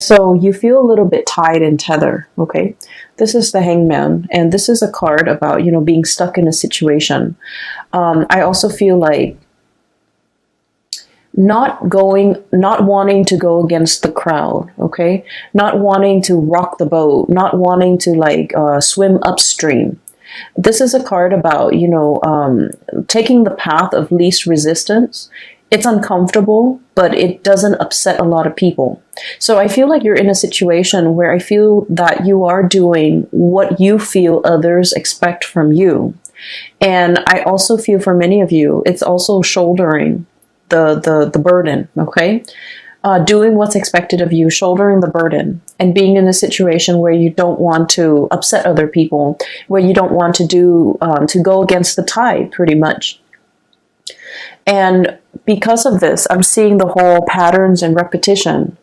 So you feel a little bit tied and tethered, okay? This is the Hangman, and this is a card about, being stuck in a situation. I also feel like not wanting to go against the crowd, okay? Not wanting to rock the boat, not wanting to swim upstream. This is a card about, taking the path of least resistance. It's uncomfortable, but it doesn't upset a lot of people. So I feel like you're in a situation where I feel that you are doing what you feel others expect from you. And I also feel for many of you, it's also shouldering the burden, okay? Doing what's expected of you, shouldering the burden, and being in a situation where you don't want to upset other people, where you don't want to go against the tide, pretty much. And because of this, I'm seeing the whole patterns and repetition.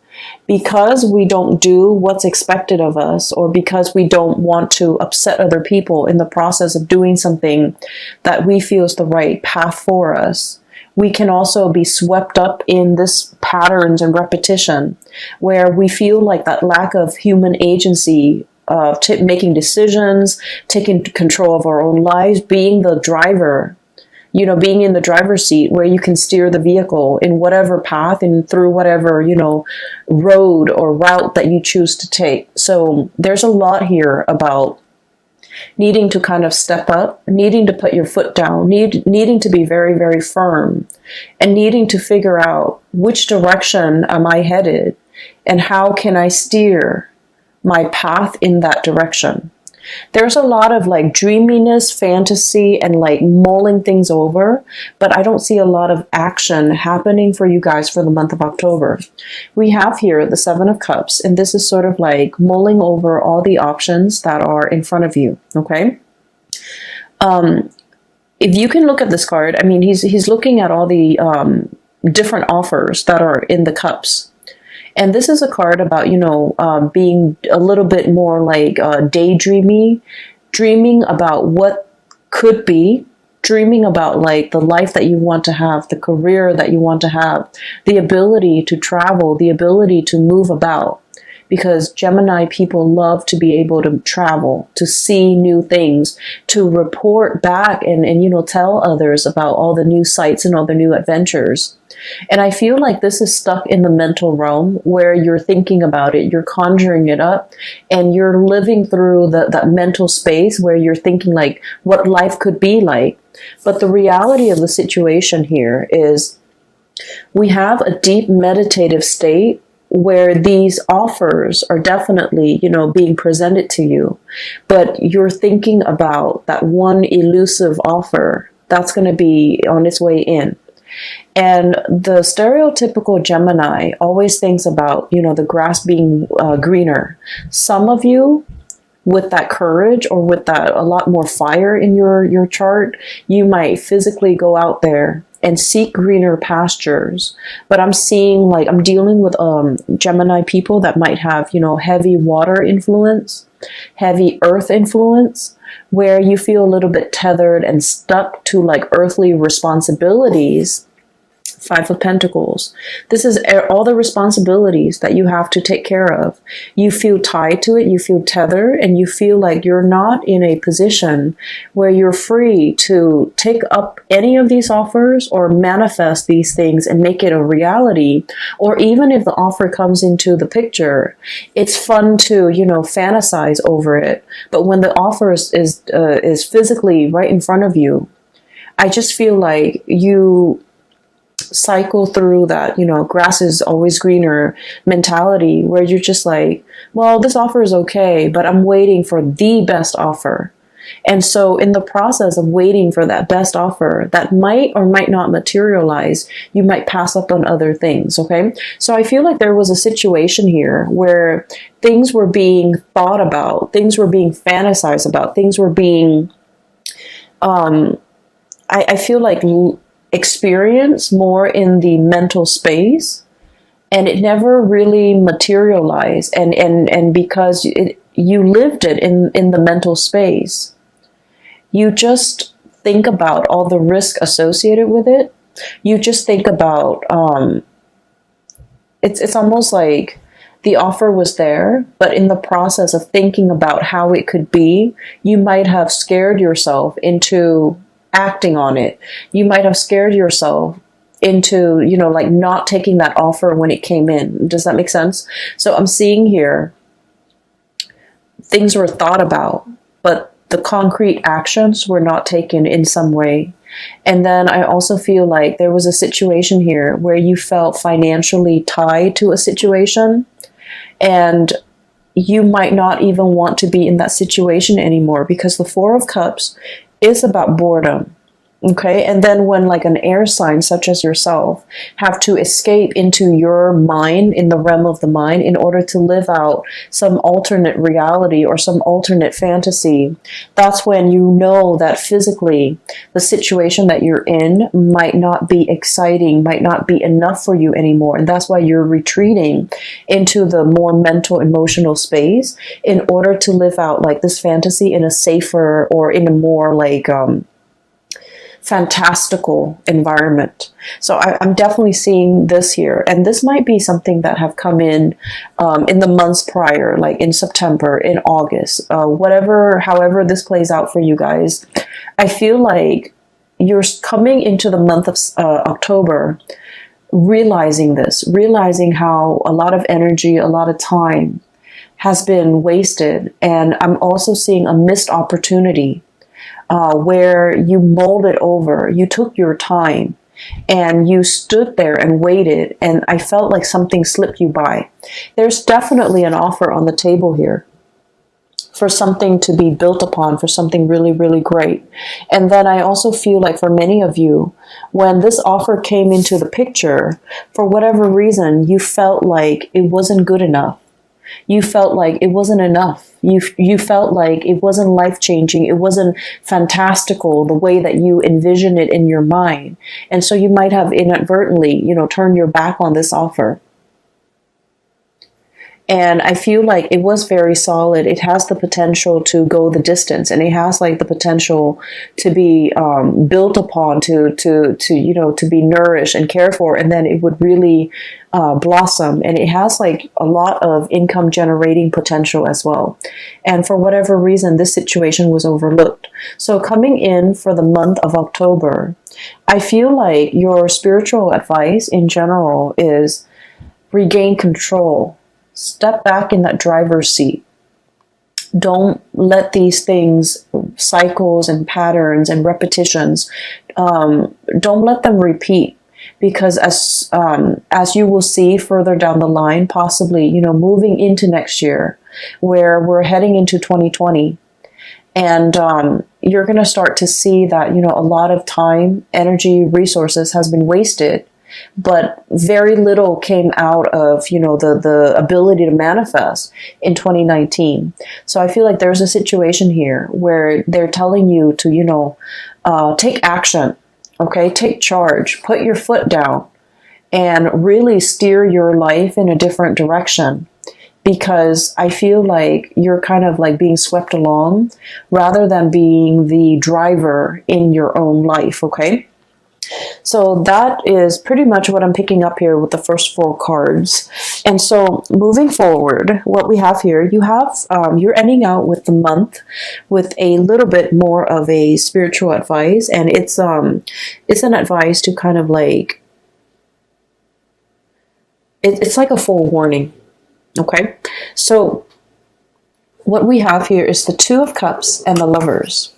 Because we don't do what's expected of us, or because we don't want to upset other people in the process of doing something that we feel is the right path for us, we can also be swept up in this patterns and repetition where we feel like that lack of human agency of making decisions, taking control of our own lives, being the driver, being in the driver's seat where you can steer the vehicle in whatever path and through whatever, road or route that you choose to take. So there's a lot here about needing to kind of step up, needing to put your foot down, needing to be very, very firm, and needing to figure out which direction am I headed and how can I steer my path in that direction. There's a lot of dreaminess, fantasy, and mulling things over, but I don't see a lot of action happening for you guys for the month of October. We have here the Seven of Cups, and this is sort of mulling over all the options that are in front of you, okay? If you can look at this card, I mean, he's looking at all the different offers that are in the cups. And this is a card about, being a little bit more daydreamy, dreaming about what could be, dreaming about the life that you want to have, the career that you want to have, the ability to travel, the ability to move about. Because Gemini people love to be able to travel, to see new things, to report back and tell others about all the new sights and all the new adventures. And I feel like this is stuck in the mental realm where you're thinking about it, you're conjuring it up, and you're living through that mental space where you're thinking what life could be like. But the reality of the situation here is we have a deep meditative state where these offers are definitely, being presented to you, but you're thinking about that one elusive offer that's going to be on its way in. And the stereotypical Gemini always thinks about, the grass being greener. Some of you, with that courage or with that a lot more fire in your chart, you might physically go out there and seek greener pastures. But I'm seeing I'm dealing with Gemini people that might have, heavy water influence, heavy earth influence, where you feel a little bit tethered and stuck to earthly responsibilities. Five of Pentacles. This is all the responsibilities that you have to take care of. You feel tied to it, you feel tethered, and you feel like you're not in a position where you're free to take up any of these offers or manifest these things and make it a reality. Or even if the offer comes into the picture, it's fun to, fantasize over it. But when the offer is physically right in front of you, I just feel like you cycle through that, grass is always greener mentality where you're just well, this offer is okay, but I'm waiting for the best offer. And so in the process of waiting for that best offer that might or might not materialize, you might pass up on other things, okay? So I feel like there was a situation here where things were being thought about, things were being fantasized about, things were being, I feel like experience more in the mental space, and it never really materialized, and because you lived it in the mental space, you just think about all the risk associated with it. You just think about it's almost like The offer was there, but in the process of thinking about how it could be, you might have scared yourself into acting on it. You might have scared yourself into, like not taking that offer when it came in. Does that make sense? So I'm seeing here things were thought about, but the concrete actions were not taken in some way. And then I also feel like there was a situation here where you felt financially tied to a situation, and you might not even want to be in that situation anymore, because the Four of Cups is about boredom. Okay, and then when like an air sign such as yourself have to escape into your mind, in the realm of the mind, in order to live out some alternate reality or some alternate fantasy, that's when you know that physically the situation that you're in might not be exciting, might not be enough for you anymore. And that's why you're retreating into the more mental, emotional space in order to live out like this fantasy in a safer or in a more like fantastical environment. So I'm definitely seeing this here, and this might be something that have come in the months prior, like in September, in August, however this plays out for you guys. I feel like you're coming into the month of October, realizing how a lot of energy, a lot of time has been wasted, and I'm also seeing a missed opportunity. Where you molded over, you took your time and you stood there and waited, and I felt like something slipped you by. There's definitely an offer on the table here for something to be built upon, for something really, really great. And then I also feel like for many of you, when this offer came into the picture, for whatever reason, you felt like it wasn't good enough. You felt like it wasn't enough. You felt like it wasn't life-changing. It wasn't fantastical the way that you envisioned it in your mind. And so you might have inadvertently, turned your back on this offer. And I feel like it was very solid. It has the potential to go the distance, and it has like the potential to be built upon, to be nourished and cared for, and then it would really blossom. And it has like a lot of income generating potential as well. And for whatever reason, this situation was overlooked. So coming in for the month of October, I feel like your spiritual advice in general is regain control. Step back in that driver's seat. Don't let these things, cycles and patterns and repetitions, don't let them repeat. Because as you will see further down the line, possibly, moving into next year, where we're heading into 2020, and you're going to start to see that, a lot of time, energy, resources has been wasted, but very little came out of, the ability to manifest in 2019. So I feel like there's a situation here where they're telling you to, take action, okay? Take charge, put your foot down, and really steer your life in a different direction. Because I feel like you're kind of like being swept along rather than being the driver in your own life, okay? So that is pretty much what I'm picking up here with the first 4 cards. And so moving forward, what we have here, you have, you're ending out with the month with a little bit more of a spiritual advice. And it's an advice to kind of like, it's like a forewarning. Okay. So what we have here is the Two of Cups and the Lovers.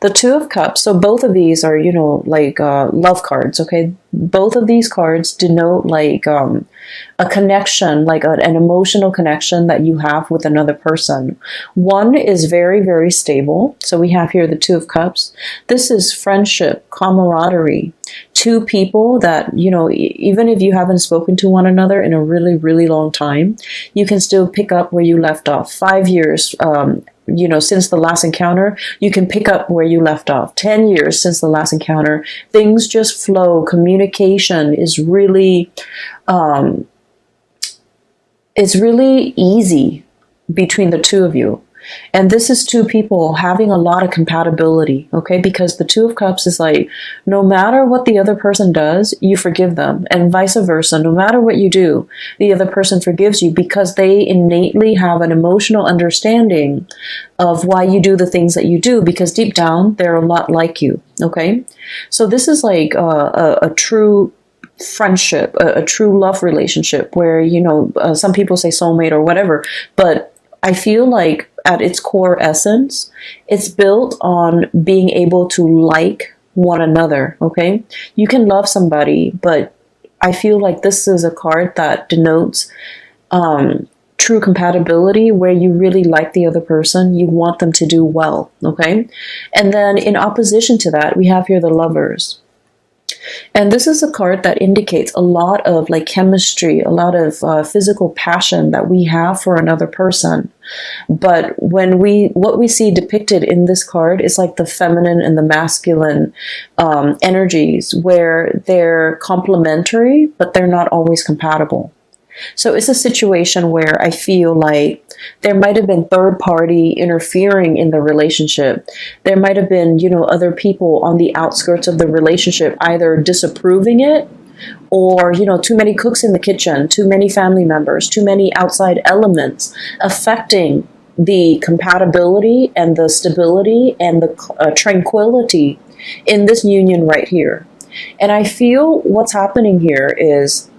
The Two of Cups, so both of these are, love cards, okay? Both of these cards denote like a connection, like an emotional connection that you have with another person. One is very, very stable. So we have here the Two of Cups. This is friendship, camaraderie. Two people that, even if you haven't spoken to one another in a really, really long time, you can still pick up where you left off. 5 years, since the last encounter, you can pick up where you left off. 10 years since the last encounter, things just flow. Communication is really, it's really easy between the two of you. And this is two people having a lot of compatibility, okay? Because the Two of Cups is like, no matter what the other person does, you forgive them. And vice versa. No matter what you do, the other person forgives you because they innately have an emotional understanding of why you do the things that you do, because deep down, they're a lot like you, okay? So this is like a true friendship, a true love relationship where, some people say soulmate or whatever, but I feel like at its core essence, it's built on being able to like one another, okay? You can love somebody, but I feel like this is a card that denotes true compatibility, where you really like the other person, you want them to do well, okay? And then in opposition to that, we have here the Lovers. And this is a card that indicates a lot of like chemistry, a lot of physical passion that we have for another person. But what we see depicted in this card is like the feminine and the masculine energies, where they're complementary, but they're not always compatible. So it's a situation where I feel like there might have been third party interfering in the relationship. There might have been, other people on the outskirts of the relationship either disapproving it, or, too many cooks in the kitchen, too many family members, too many outside elements affecting the compatibility and the stability and the tranquility in this union right here. And I feel what's happening here is,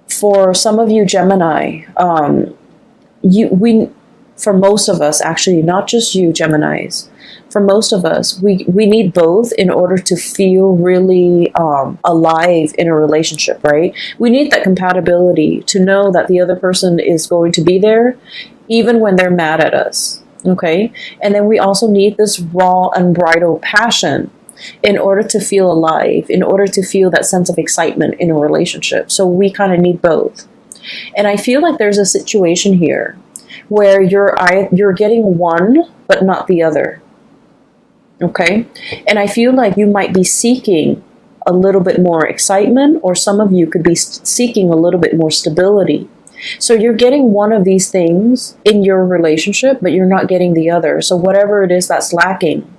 for some of you Gemini, for most of us, actually, not just you Geminis, for most of us, we need both in order to feel really alive in a relationship, right? We need that compatibility to know that the other person is going to be there, even when they're mad at us, okay? And then we also need this raw, unbridled passion in order to feel alive, in order to feel that sense of excitement in a relationship. So we kind of need both. And I feel like there's a situation here where you're getting one, but not the other. Okay? And I feel like you might be seeking a little bit more excitement, or some of you could be seeking a little bit more stability. So you're getting one of these things in your relationship, but you're not getting the other. So whatever it is that's lacking,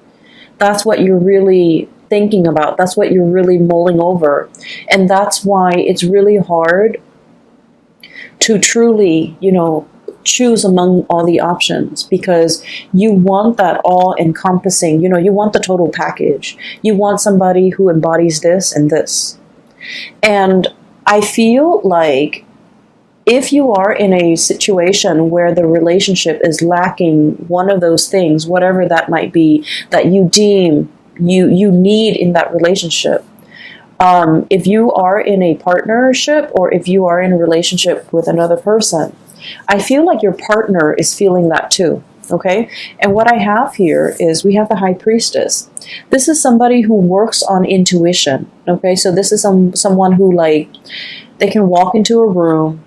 that's what you're really thinking about. That's what you're really mulling over. And that's why it's really hard to truly, choose among all the options, because you want that all-encompassing, you want the total package. You want somebody who embodies this and this. And I feel like if you are in a situation where the relationship is lacking one of those things, whatever that might be, that you deem you need in that relationship, if you are in a partnership, or if you are in a relationship with another person, I feel like your partner is feeling that too. Okay? And what I have here is we have the High Priestess. This is somebody who works on intuition. Okay? So this is someone who, like, they can walk into a room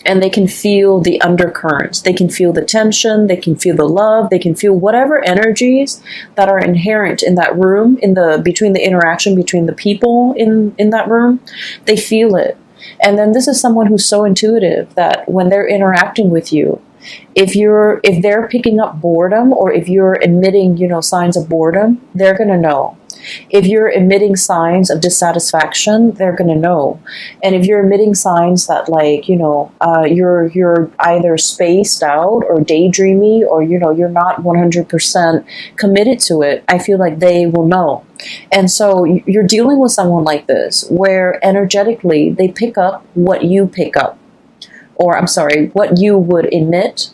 and they can feel the undercurrents. They can feel the tension. They can feel the love. They can feel whatever energies that are inherent in that room, between the interaction between the people in that room. They feel it. And then this is someone who's so intuitive that when they're interacting with you, if they're picking up boredom, or if you're emitting, signs of boredom, they're going to know. If you're emitting signs of dissatisfaction, they're going to know. And if you're emitting signs that, like, you're either spaced out or daydreamy, or, you're not 100% committed to it, I feel like they will know. And so you're dealing with someone like this, where energetically they pick up what you pick up, or what you would emit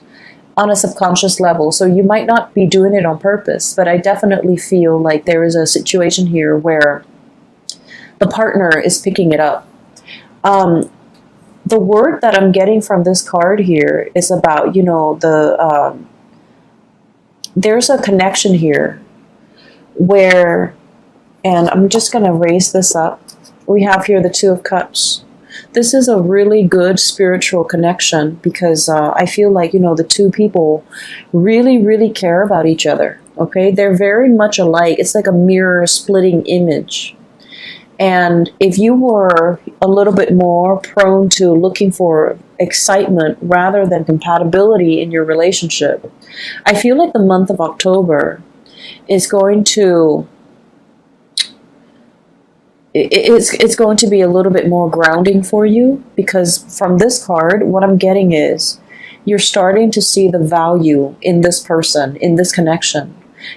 on a subconscious level. So you might not be doing it on purpose, but I definitely feel like there is a situation here where the partner is picking it up. The word that I'm getting from this card here is about, there's a connection here where, and I'm just going to raise this up. We have here the Two of Cups. This is a really good spiritual connection, because I feel like, the two people really, really care about each other. Okay? They're very much alike. It's like a mirror splitting image. And if you were a little bit more prone to looking for excitement rather than compatibility in your relationship, I feel like the month of October is going to it's going to be a little bit more grounding for you, because from this card, what I'm getting is you're starting to see the value in this person, in this connection.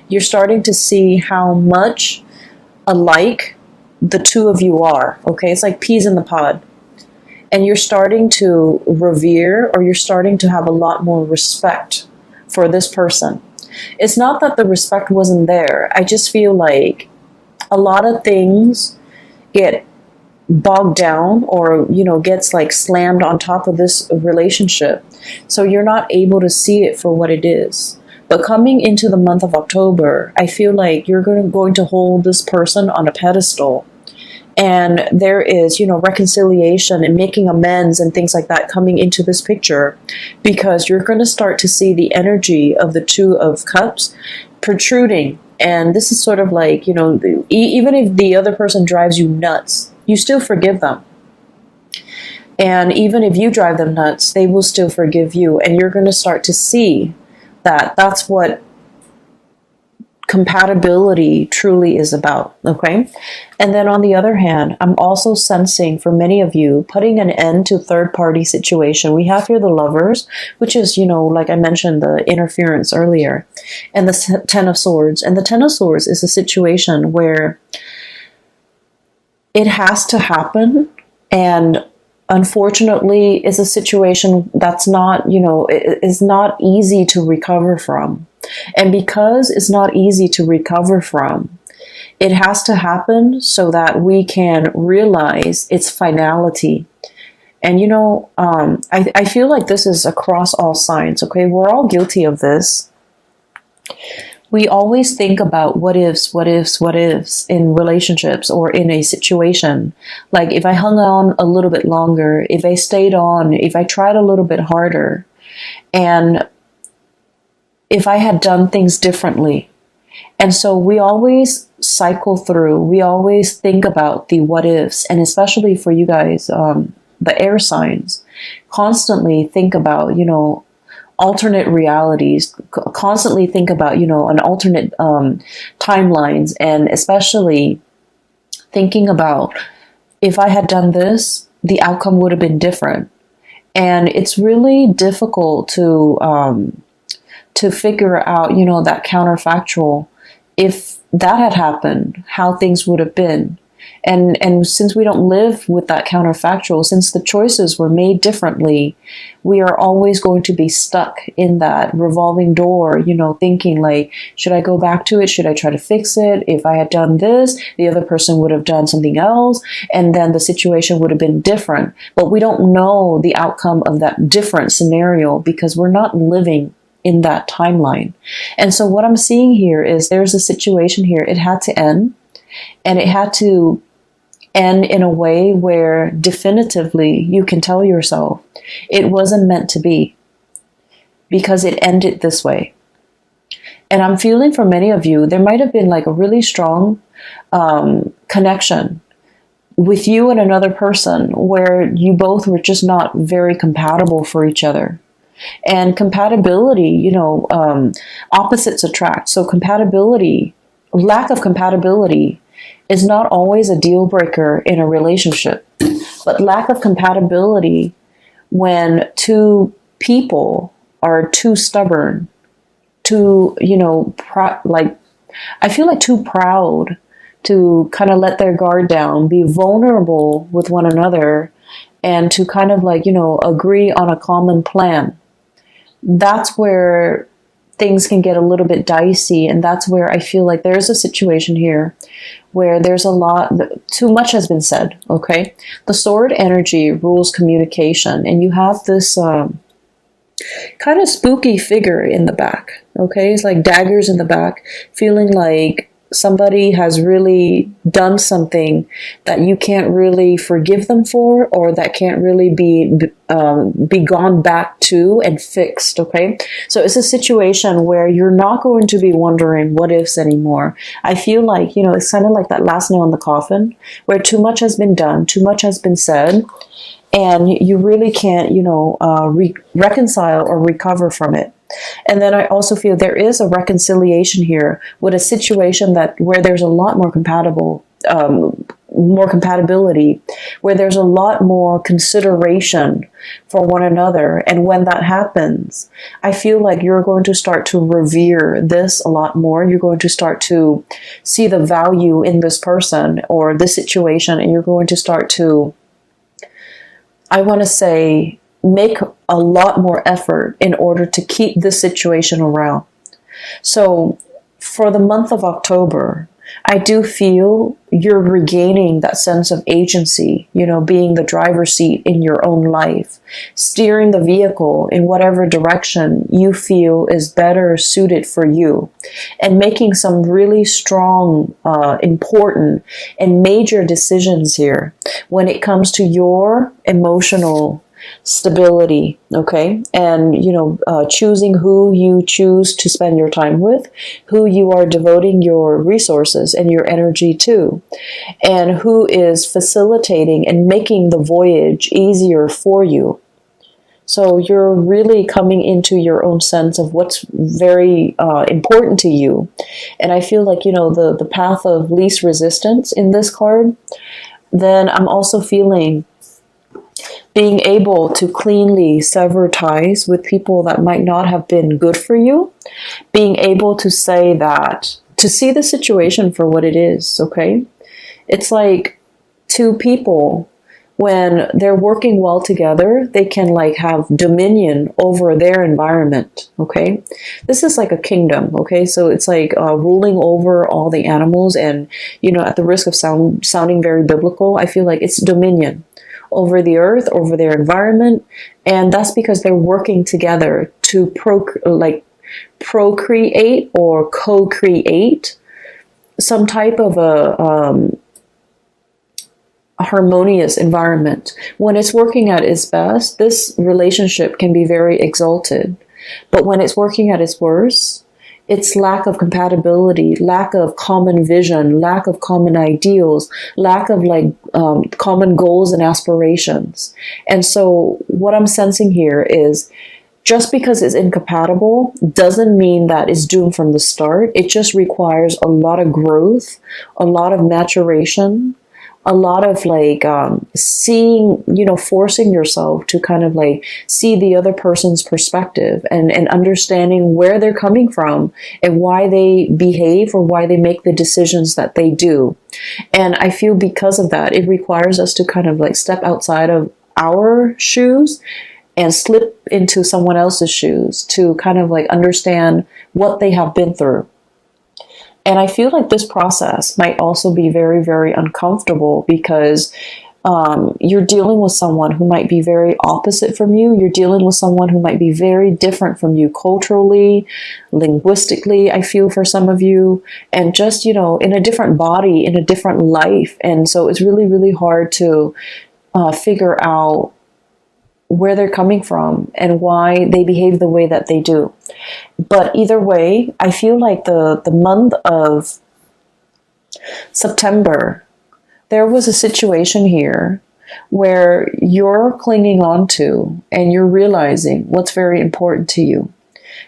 You're starting to see how much alike the two of you are, okay? It's like peas in the pod. And you're starting to revere, or you're starting to have a lot more respect for this person. It's not that the respect wasn't there. I just feel like a lot of things get bogged down, or gets like slammed on top of this relationship, so you're not able to see it for what it is. But coming into the month of October, I feel like you're going to hold this person on a pedestal, and there is reconciliation and making amends and things like that coming into this picture, because you're going to start to see the energy of the Two of Cups protruding. And this is sort of like, even if the other person drives you nuts, you still forgive them. And even if you drive them nuts, they will still forgive you. And you're going to start to see that that's what compatibility truly is about, okay? And then on the other hand, I'm also sensing for many of you putting an end to third-party situation. We have here the Lovers, which is, like I mentioned, the interference earlier, and the Ten of Swords. And the Ten of Swords is a situation where it has to happen, and unfortunately, it's a situation that's not, is not easy to recover from. And because it's not easy to recover from, it has to happen so that we can realize its finality. And, I feel like this is across all signs, okay? We're all guilty of this. We always think about what ifs in relationships or in a situation. Like, if I hung on a little bit longer, if I stayed on, if I tried a little bit harder, and if I had done things differently. And so we always cycle through, we always think about the what ifs, and especially for you guys, the air signs, constantly think about, alternate realities, constantly think about, an alternate timelines, and especially thinking about, if I had done this, the outcome would have been different. And it's really difficult to figure out, that counterfactual, if that had happened, how things would have been. And since we don't live with that counterfactual, since the choices were made differently, we are always going to be stuck in that revolving door, thinking like, should I go back to it? Should I try to fix it? If I had done this, the other person would have done something else, and then the situation would have been different. But we don't know the outcome of that different scenario because we're not living in that timeline. And so what I'm seeing here is there's a situation here. It had to end, and it had to end in a way where definitively you can tell yourself it wasn't meant to be, because it ended this way. And I'm feeling for many of you, there might have been like a really strong connection with you and another person where you both were just not very compatible for each other. And compatibility, opposites attract. So compatibility, lack of compatibility is not always a deal breaker in a relationship. But lack of compatibility when two people are too stubborn, too, I feel like too proud to kind of let their guard down, be vulnerable with one another, and to kind of agree on a common plan. That's where things can get a little bit dicey, and that's where I feel like there's a situation here where there's too much has been said, okay? The sword energy rules communication, and you have this kind of spooky figure in the back, okay? It's like daggers in the back, feeling like somebody has really done something that you can't really forgive them for, or that can't really be gone back to and fixed. Okay, so it's a situation where you're not going to be wondering what ifs anymore. I feel like, it's kind of like that last nail in the coffin, where too much has been done, too much has been said, and you really can't, reconcile or recover from it. And then I also feel there is a reconciliation here with a situation where there's a lot more more compatibility, where there's a lot more consideration for one another. And when that happens, I feel like you're going to start to revere this a lot more. You're going to start to see the value in this person or this situation, and you're going to start to, I want to say, make a lot more effort in order to keep this situation around. So for the month of October, I do feel you're regaining that sense of agency, being the driver's seat in your own life, steering the vehicle in whatever direction you feel is better suited for you, and making some really strong, important, and major decisions here when it comes to your emotional stability, okay? And, choosing who you choose to spend your time with, who you are devoting your resources and your energy to, and who is facilitating and making the voyage easier for you. So you're really coming into your own sense of what's very important to you. And I feel like, the path of least resistance in this card. Then I'm also feeling being able to cleanly sever ties with people that might not have been good for you, being able to say that, to see the situation for what it is, okay? It's like two people, when they're working well together, they can have dominion over their environment, okay? This is like a kingdom, okay? So it's like ruling over all the animals, and, at the risk of sounding very biblical, I feel like it's dominion over the earth, over their environment. And that's because they're working together to procreate or co-create some type of a harmonious environment. When it's working at its best, this relationship can be very exalted. But when it's working at its worst, it's lack of compatibility, lack of common vision, lack of common ideals, lack of common goals and aspirations. And so what I'm sensing here is, just because it's incompatible doesn't mean that it's doomed from the start. It just requires a lot of growth, a lot of maturation, a lot of seeing, forcing yourself to kind of see the other person's perspective and understanding where they're coming from and why they behave or why they make the decisions that they do. And I feel because of that, it requires us to kind of step outside of our shoes and slip into someone else's shoes to kind of understand what they have been through. And I feel like this process might also be very, very uncomfortable because you're dealing with someone who might be very opposite from you. You're dealing with someone who might be very different from you culturally, linguistically, I feel, for some of you, and just, in a different body, in a different life. And so it's really, really hard to figure out where they're coming from and why they behave the way that they do. But either way, I feel like the month of September, there was a situation here where you're clinging on to and you're realizing what's very important to you.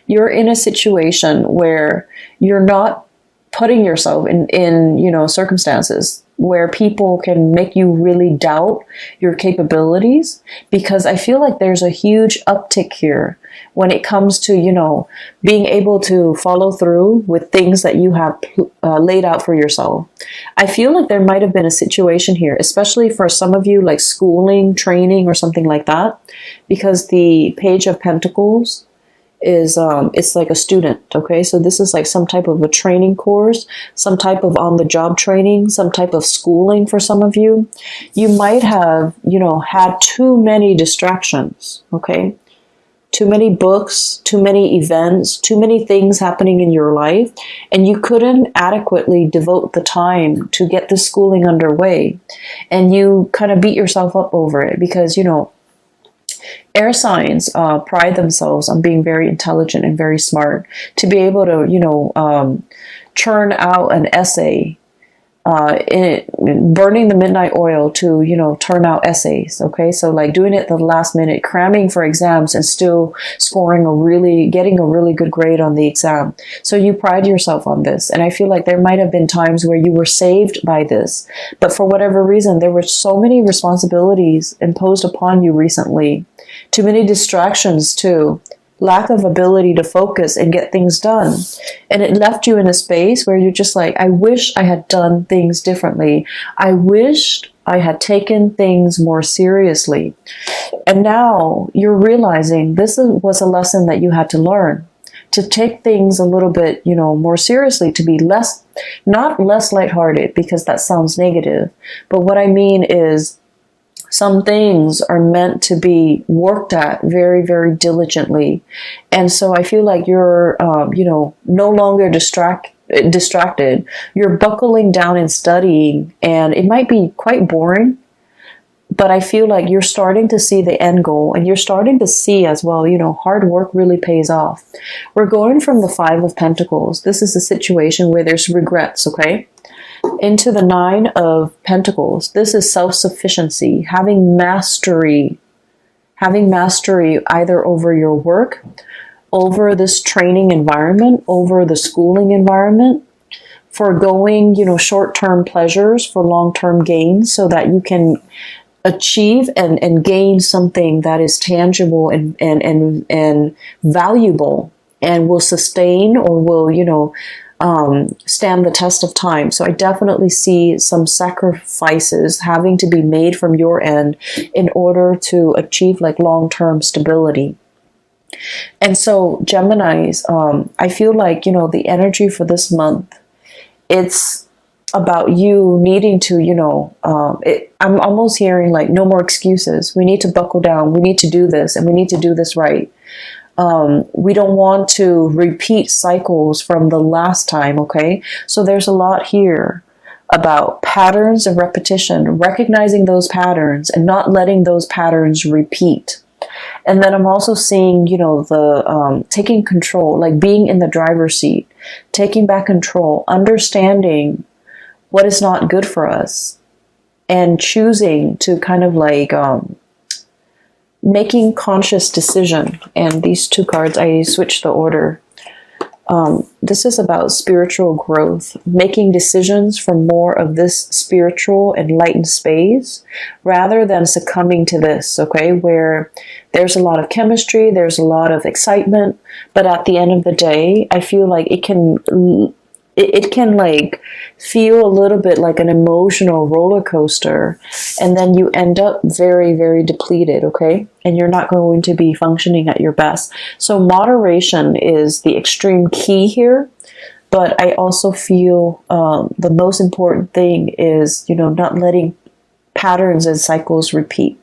You're in a situation where you're not putting yourself in circumstances where people can make you really doubt your capabilities, because I feel like there's a huge uptick here when it comes to, being able to follow through with things that you have laid out for yourself. I feel like there might have been a situation here, especially for some of you, like schooling, training, or something like that, because the Page of Pentacles is it's like a student, okay? So this is like some type of a training course, some type of on-the-job training, some type of schooling for some of you. You might have, had too many distractions, okay? too many books, too many events, too many things happening in your life, and you couldn't adequately devote the time to get this schooling underway. And you kind of beat yourself up over it because, you know, air signs pride themselves on being very intelligent and very smart. To be able to, you know, churn out an essay, burning the midnight oil to, you know, turn out essays. Okay, so like doing it at the last minute, cramming for exams and still getting a really good grade on the exam. So you pride yourself on this, and I feel like there might have been times where you were saved by this, but for whatever reason there were so many responsibilities imposed upon you recently, too many distractions too, lack of ability to focus and get things done. And it left you in a space where you're just like, I wish I had done things differently. I wished I had taken things more seriously. And now you're realizing was a lesson that you had to learn, to take things a little bit, you know, more seriously, to be not less lighthearted, because that sounds negative. But what I mean is, some things are meant to be worked at very, very diligently. And so I feel like you're, you know, no longer distracted. You're buckling down and studying, and it might be quite boring, but I feel like you're starting to see the end goal, and you're starting to see as well, you know, hard work really pays off. We're going from the Five of Pentacles. This is a situation where there's regrets, okay? Into the Nine of Pentacles. This is self-sufficiency, having mastery either over your work, over this training environment, over the schooling environment, foregoing, you know, short-term pleasures for long-term gains so that you can achieve and gain something that is tangible and valuable and will sustain or will, you know, stand the test of time. So I definitely see some sacrifices having to be made from your end in order to achieve like long-term stability. And so Geminis, I feel like, you know, the energy for this month, it's about you needing to, you know, I'm almost hearing like no more excuses. We need to buckle down. We need to do this, and we need to do this right. We don't want to repeat cycles from the last time, okay? So there's a lot here about patterns of repetition, recognizing those patterns and not letting those patterns repeat. And then I'm also seeing, you know, the taking control, like being in the driver's seat, taking back control, understanding what is not good for us, and choosing to kind of like making conscious decision. And these two cards, I switched the order. This is about spiritual growth, making decisions for more of this spiritual enlightened space rather than succumbing to this, okay, where there's a lot of chemistry, there's a lot of excitement, but at the end of the day, I feel like it can like feel a little bit like an emotional roller coaster, and then you end up very, very depleted, okay? And you're not going to be functioning at your best. So moderation is the extreme key here, but I also feel the most important thing is, you know, not letting patterns and cycles repeat.